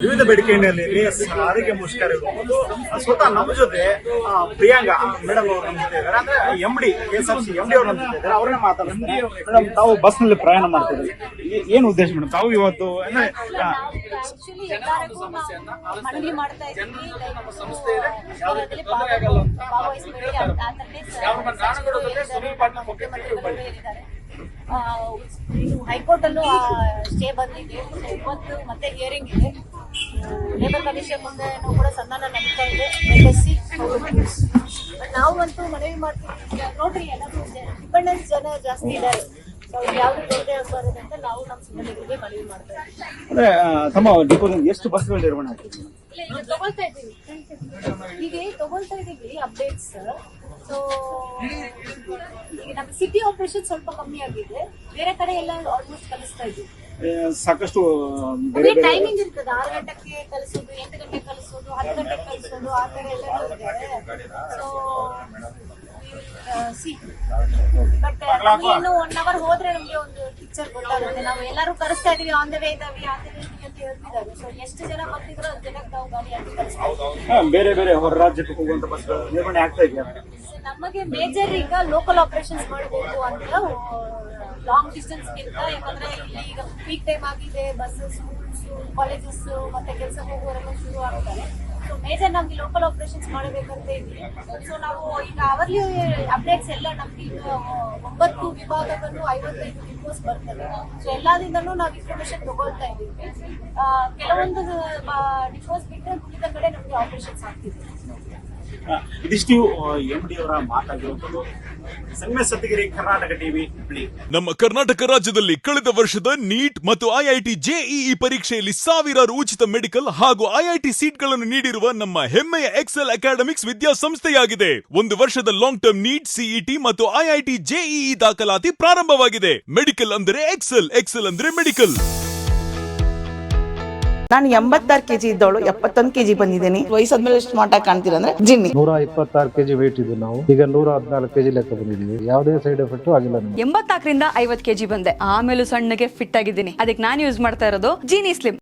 ವಿವಿಧ ಬೇಡಿಕೆಯಲ್ಲಿ ಸಾರಿಗೆ ಮುಷ್ಕರ ಇರ್ಬೋದು. ಸ್ವತಃ ನಮ್ಮ ಜೊತೆ ಪ್ರಿಯಾಂಕಾ ಮೇಡಮ್ ಅವರು ನಮ್ಮ ಜೊತೆ ಇದ್ದಾರೆ. ಅಂದ್ರೆ MD KSRTC MD ಅವರು ನಮ್ಮ ಜೊತೆ ಇದ್ದಾರೆ. ಅವ್ರನ್ನ ಮಾತಾಡ್ತಾರೆ. ಮೇಡಮ್, ತಾವು ಬಸ್ ನಲ್ಲಿ ಪ್ರಯಾಣ ಮಾಡ್ತಿದ್ರಿ, ಏನು ಉದ್ದೇಶ ಮೇಡಮ್? ತಾವು ಇವತ್ತು ಅಂದ್ರೆ ಮನವಿ ಮಾಡ್ತಾ ಇದ್ದೀವಿ. ಹೈಕೋರ್ಟ್ ಅಲ್ಲೂ ಸ್ಟೇ ಬಂದಿದೆ. ಇವತ್ತು ಮತ್ತೆ ಹಿಯರಿಂಗ್ ಇದೆ. ಲೇಬರ್ ಕಮಿಷನ್ ಮುಂದೆ ಕೂಡ ಸಂಧಾನ ನಡೀತಾ ಇದೆ. ನಾವಂತೂ ಮನವಿ ಮಾಡ್ತೀವಿ. ನೋಡ್ರಿ, ಎಲ್ಲರೂ ಡಿಪೆಂಡೆನ್ಸ್ ಜನ ಜಾಸ್ತಿ ಇದ್ದಾರೆ. ಯಾವ್ದು ತೊಂದರೆ ಆಗ್ಬಾರದು ಅಂತ ನಾವು ನಮ್ಮ ಸಿಬ್ಬಂದಿಗಳಿಗೆ ಮನವಿ ಮಾಡ್ತಾ ಇದ್ದೀವಿ. ಅಂದ್ರೆ ತಮ್ಮ ಡಿಪೋದಲ್ಲಿ ಎಷ್ಟು ಬಸ್ಗಳು ನಿರ್ವಹಣೆ ಆಗ್ತಿದೆ? ಈಗ ತಗೊಳ್ತಾ ಇದ್ದೀವಿ. ಈಗ ತಗೊಳ್ತಾ ಇದೀವಿ ಅಪ್ಡೇಟ್ಸ್. ಸೊ ಈಗ ನಮ್ಮ ಸಿಟಿ ಆಪರೇಷನ್ ಸ್ವಲ್ಪ ಕಮ್ಮಿ ಆಗಿದೆ. ಬೇರೆ ಕಡೆ ಎಲ್ಲ ಆಲ್ಮೋಸ್ಟ್ ಕಲಿಸ್ತಾ ಇದ್ದೀವಿ. ಸಾಕಷ್ಟು ಅದೇ ಟೈಮಿಂಗ್ ಇರ್ತದೆ. 6 ಗಂಟೆಗೆ ಕಲಿಸೋದು, 8 ಗಂಟೆಗೆ ಕಲಿಸೋದು, 10 ಗಂಟೆಗೆ ಕಲಿಸೋದು, ಆ ತರ ಎಲ್ಲ ಇದೆ. ಸೊ ಬಟ್ ಇನ್ನು 1 ಅವರ್ ಹೋದ್ರೆ ನಮ್ಗೆ ಒಂದು ಪಿಕ್ಚರ್ ಗೊತ್ತಾಗುತ್ತೆ. ನಾವು ಎಲ್ಲರೂ ಕರೆಸ್ತಾ ಇದೀವಿ, ಆನ್ ದ ವೇ ಇದಾವೆ ಅಂತ ಹೇಳ್ತಿದ್ದಾರೆ. ಸೊ ಎಷ್ಟು ಜನ ಬರ್ತಿದ್ರು ಅಷ್ಟು ಜನಕ್ಕೆ ನಾವು ಗಾಡಿ ಹಾಕಿ ಕಳಿಸ್ತೀವಿ. ಬೇರೆ ಬೇರೆ ಹೊರ ರಾಜ್ಯಕ್ಕೆ ಹೋಗುವಂತ ಬಸ್ಗಳು ನಿರ್ವಹಣೆ ಆಗ್ತಾ ಇದೆಯಾ? ನಮಗೆ ಮೇಜರ್ ಈಗ ಲೋಕಲ್ ಆಪರೇಷನ್ಸ್ ಮಾಡಬೇಕು ಅಂತ, ಲಾಂಗ್ ಡಿಸ್ಟೆನ್ಸ್ ಗಿಂತ. ಯಾಕಂದ್ರೆ ಇಲ್ಲಿ ಈಗ ಪೀಕ್ ಟೈಮ್ ಆಗಿದೆ. ಬಸ್ಸಸ್, ಕಾಲೇಜಸ್ ಮತ್ತೆ ಕೆಲಸಕ್ಕೆ ಹೋಗೋರೆಲ್ಲ ಶುರು ಆಗ್ತಾರೆ. ಸೊ ಮೇಜರ್ ನಮ್ಗೆ ಲೋಕಲ್ ಆಪರೇಷನ್ಸ್ ಮಾಡಬೇಕಂತ ಇದ್ವಿ. ಸೊ ನಾವು ಈಗ ಅವರ್ಲಿ ಅಪ್ಡೇಟ್ಸ್ ಎಲ್ಲ ನಮ್ಗೆ 9 ವಿಭಾಗದಲ್ಲೂ 55 ಡಿಪೋಸ್ ಬರ್ತದೆ. ಸೊ ಎಲ್ಲದಿಂದಲೂ ನಾವು ಇನ್ಫಾರ್ಮೇಶನ್ ತಗೊಳ್ತಾ ಇದ್ದೀವಿ. ಕೆಲವೊಂದು ಡಿಪೋಸ್ ಬಿಟ್ಟರೆ ಉಳಿದ ಕಡೆ ನಮ್ಗೆ ಆಪರೇಷನ್ಸ್ ಆಗ್ತಿದೆ. ಇದಿಷ್ಟು MD ಅವರ ಮಾತಾಗಿರುವುದು. ಸಂಗಮೇಶ್ ಸತ್ತಿಗಿರಿ, ಕರ್ನಾಟಕ ಟಿವಿ, ಹುಬ್ಳಿ. ನಮ್ಮ ಕರ್ನಾಟಕ ರಾಜ್ಯದಲ್ಲಿ ಕಳೆದ ವರ್ಷದ ನೀಟ್ ಮತ್ತು IIT JEE ಪರೀಕ್ಷೆಯಲ್ಲಿ ಸಾವಿರಾರು ಉಚಿತ ಮೆಡಿಕಲ್ ಹಾಗೂ IIT ಸೀಟ್ಗಳನ್ನು ನೀಡಿರುವ ನಮ್ಮ ಹೆಮ್ಮೆಯ ಎಕ್ಸೆಲ್ ಅಕಾಡೆಮಿಕ್ಸ್ ವಿದ್ಯಾಸಂಸ್ಥೆಯಾಗಿದೆ. 1 ವರ್ಷದ ಲಾಂಗ್ ಟರ್ಮ್ ನೀಟ್, CET ಮತ್ತು IIT JEE ದಾಖಲಾತಿ ಪ್ರಾರಂಭವಾಗಿದೆ. ಮೆಡಿಕಲ್ ಅಂದರೆ ಎಕ್ಸೆಲ್, ಎಕ್ಸೆಲ್ ಅಂದ್ರೆ ಮೆಡಿಕಲ್. ನಾನು 86 kg ಇದ್ದವಳು 71 kg ಬಂದಿದ್ದೀನಿ. ವಯಸ್ಸಾದ್ಮೇಲೆ ಸ್ಮಾರ್ಟ್ ಆಗಿ ಕಾಣ್ತೀರ ಅಂದ್ರೆ ಜಿನ್ನಿ. 126 kg ವೇಟ್ ಇದ್ದು ನಾವು ಈಗ 114 kg ಲೆಕ್ಕ ಬಂದಿದ್ದೀವಿ. ಯಾವುದೇ ಸೈಡ್ ಎಫೆಕ್ಟ್ ಆಗಿಲ್ಲ. 84 ರಿಂದ 50 kg ಬಂದೆ. ಆಮೇಲೆ ಸಣ್ಣಗೆ ಫಿಟ್ ಆಗಿದ್ದೀನಿ. ಅದಕ್ಕೆ ನಾನು ಯೂಸ್ ಮಾಡ್ತಾ ಇರೋದು ಜೀನಿ ಸ್ಲಿಮ್.